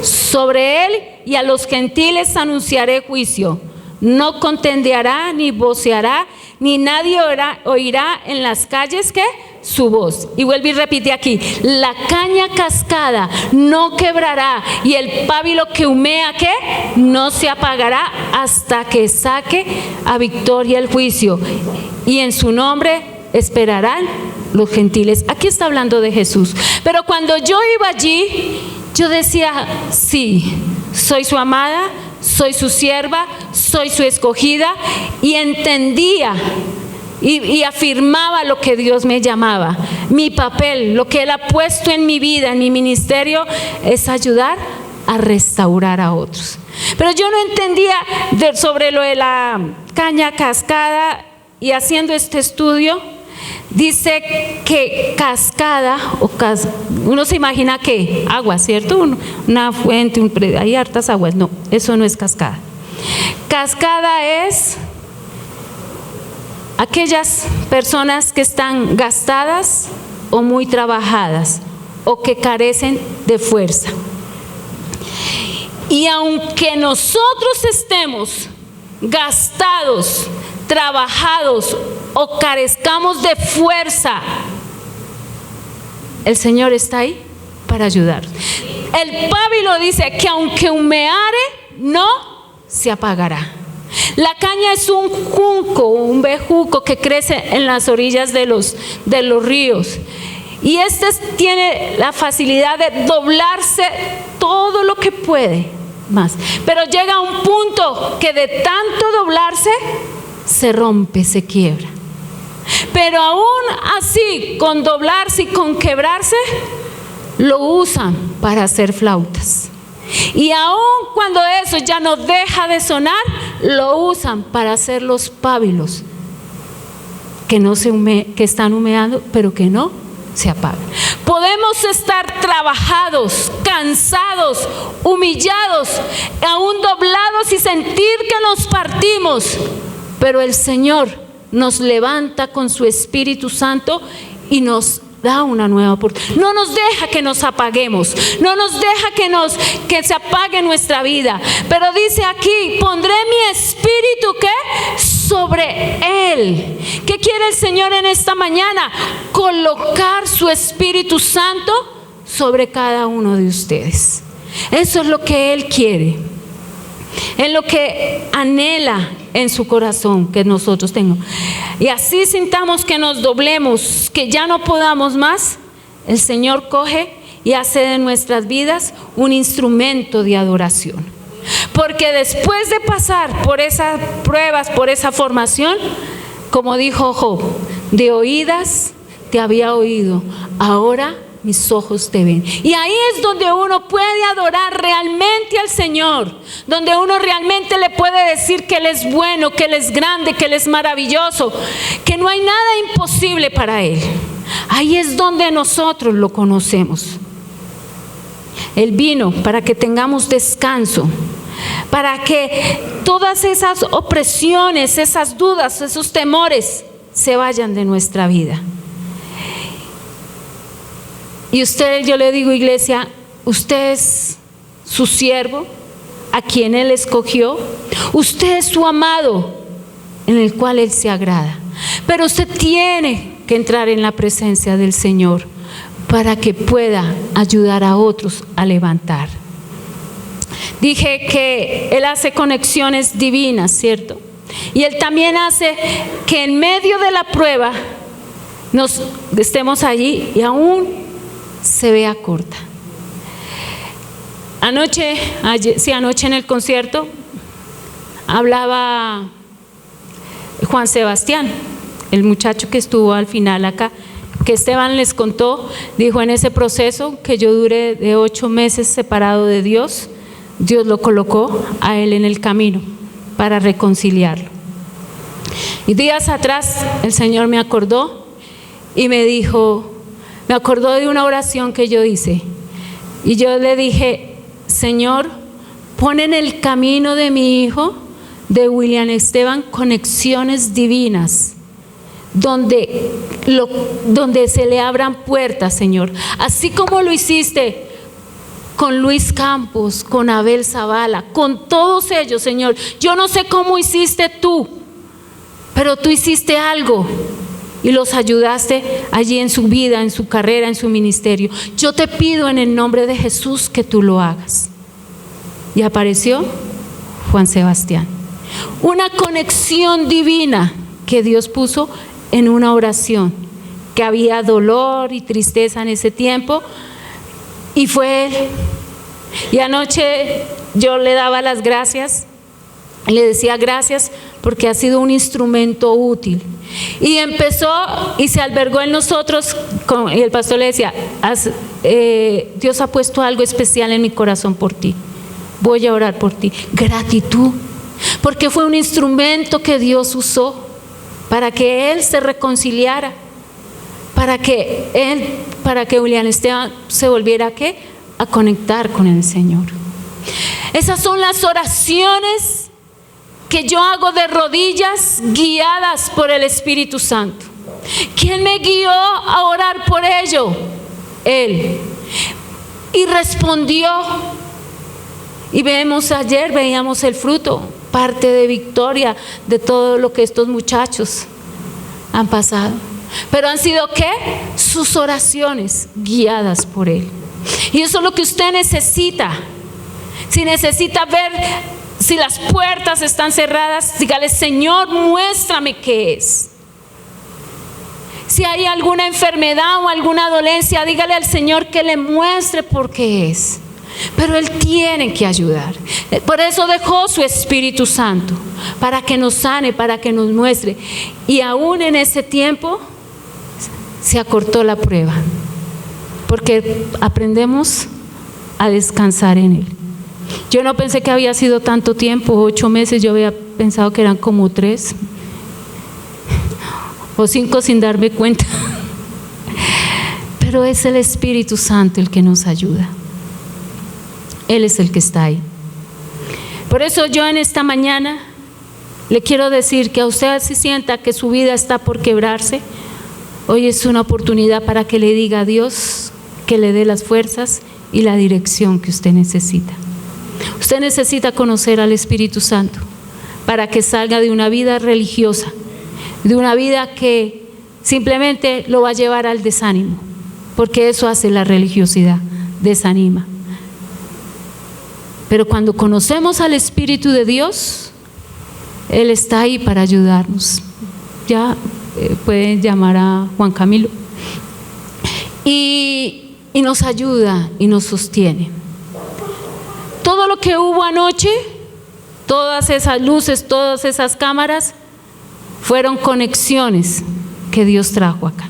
sobre él, y a los gentiles anunciaré juicio. No contenderá ni voceará, ni nadie oirá en las calles ¿qué? Su voz. Y vuelve y repite aquí, la caña cascada no quebrará, y el pábilo que humea ¿qué? No se apagará, hasta que saque a victoria el juicio, y en su nombre esperarán los gentiles. Aquí está hablando de Jesús. Pero cuando yo iba allí, yo decía, sí, soy su amada, soy su sierva, soy su escogida, y entendía y afirmaba lo que Dios me llamaba. Mi papel, lo que Él ha puesto en mi vida, en mi ministerio, es ayudar a restaurar a otros. Pero yo no entendía sobre lo de la caña cascada, y haciendo este estudio, dice que cascada, uno se imagina que agua, ¿cierto? Una fuente, hay hartas aguas. No, eso no es cascada. Cascada es aquellas personas que están gastadas o muy trabajadas, o que carecen de fuerza. Y aunque nosotros estemos gastados, trabajados o carezcamos de fuerza, el Señor está ahí para ayudar. El pábilo dice que aunque humeare, no se apagará. La caña es un junco, un bejuco que crece en las orillas de los ríos. Y este tiene la facilidad de doblarse todo lo que puede más. Pero llega a un punto que de tanto doblarse, se rompe, se quiebra. Pero aún así, con doblarse y con quebrarse, lo usan para hacer flautas. Y aún cuando eso ya no deja de sonar, lo usan para hacer los pábilos que están humeando, pero que no se apagan. Podemos estar trabajados, cansados, humillados, aún doblados y sentir que nos partimos, pero el Señor nos levanta con su Espíritu Santo y nos da una nueva oportunidad. No nos deja que nos apaguemos, no nos deja que se apague nuestra vida. Pero dice aquí, pondré mi espíritu ¿qué? Sobre él. ¿Qué quiere el Señor en esta mañana? Colocar su Espíritu Santo sobre cada uno de ustedes. Eso es lo que Él quiere, es lo que anhela en su corazón que nosotros tengamos. Y así sintamos que nos doblemos, que ya no podamos más, el Señor coge y hace de nuestras vidas un instrumento de adoración. Porque después de pasar por esas pruebas, por esa formación, como dijo Job, de oídas te había oído, ahora mis ojos te ven. Y ahí es donde uno puede adorar realmente al Señor, donde uno realmente le puede decir que Él es bueno, que Él es grande, que Él es maravilloso, que no hay nada imposible para Él. Ahí es donde nosotros lo conocemos. Él vino para que tengamos descanso, para que todas esas opresiones, esas dudas, esos temores se vayan de nuestra vida. Y usted, yo le digo, iglesia, usted es su siervo, a quien Él escogió. Usted es su amado, en el cual Él se agrada. Pero usted tiene que entrar en la presencia del Señor para que pueda ayudar a otros a levantar. Dije que Él hace conexiones divinas, ¿cierto? Y Él también hace que en medio de la prueba nos estemos allí y aún se vea corta. Anoche en el concierto hablaba Juan Sebastián, el muchacho que estuvo al final acá, que Esteban les contó, dijo: en ese proceso que yo duré de 8 meses separado de Dios, Dios lo colocó a él en el camino para reconciliarlo. Y días atrás el Señor me acordó y me dijo, me acordó de una oración que yo hice, y yo le dije: Señor, pon en el camino de mi hijo, de William Esteban, conexiones divinas, donde se le abran puertas, Señor, así como lo hiciste con Luis Campos, con Abel Zavala, con todos ellos, Señor. Yo no sé cómo hiciste tú, pero tú hiciste algo y los ayudaste allí en su vida, en su carrera, en su ministerio. Yo te pido en el nombre de Jesús que tú lo hagas. Y apareció Juan Sebastián. Una conexión divina que Dios puso en una oración, que había dolor y tristeza en ese tiempo, y fue él. Y anoche yo le daba las gracias, le decía gracias porque ha sido un instrumento útil. Y empezó y se albergó en nosotros, y el pastor le decía: Dios ha puesto algo especial en mi corazón por ti, voy a orar por ti. Gratitud, porque fue un instrumento que Dios usó para que él se reconciliara, para que William Esteban se volviera a conectar con el Señor. Esas son las oraciones que yo hago de rodillas, guiadas por el Espíritu Santo. ¿Quién me guió a orar por ello? Él. Y respondió. Y ayer veíamos el fruto, parte de victoria de todo lo que estos muchachos han pasado. Pero han sido ¿qué? Sus oraciones guiadas por Él. Y eso es lo que usted necesita. Si necesita ver si las puertas están cerradas, dígale: Señor, muéstrame qué es. Si hay alguna enfermedad o alguna dolencia, dígale al Señor que le muestre por qué es. Pero Él tiene que ayudar. Por eso dejó su Espíritu Santo, para que nos sane, para que nos muestre. Y aún en ese tiempo se acortó la prueba, porque aprendemos a descansar en Él. Yo no pensé que había sido tanto tiempo, 8 meses, yo había pensado que eran como 3 o 5 sin darme cuenta. Pero es el Espíritu Santo el que nos ayuda. Él es el que está ahí. Por eso yo en esta mañana le quiero decir que a usted, si sienta que su vida está por quebrarse, hoy es una oportunidad para que le diga a Dios que le dé las fuerzas y la dirección que usted necesita. Usted necesita conocer al Espíritu Santo para que salga de una vida religiosa, de una vida que simplemente lo va a llevar al desánimo, porque eso hace la religiosidad, desanima. Pero cuando conocemos al Espíritu de Dios, Él está ahí para ayudarnos. Ya pueden llamar a Juan Camilo. Y nos ayuda y nos sostiene. Todo lo que hubo anoche todas esas luces, todas esas cámaras, fueron conexiones que Dios trajo acá.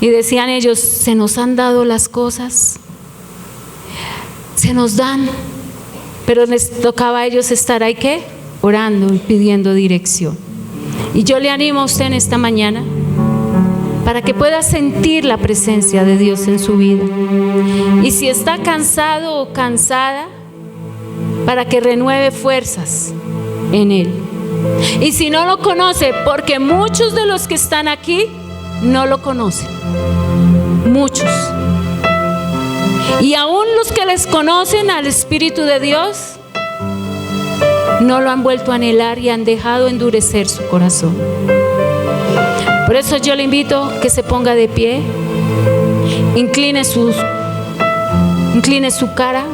Y decían ellos, se nos han dado las cosas, se nos dan, pero les tocaba a ellos estar ahí, ¿qué? Orando y pidiendo dirección. Y yo le animo a usted en esta mañana para que pueda sentir la presencia de Dios en su vida. Y si está cansado o cansada, para que renueve fuerzas en Él. Y si no lo conoce, porque muchos de los que están aquí no lo conocen, muchos. Y aún los que les conocen al Espíritu de Dios, no lo han vuelto a anhelar y han dejado endurecer su corazón. Por eso yo le invito que se ponga de pie, incline su cara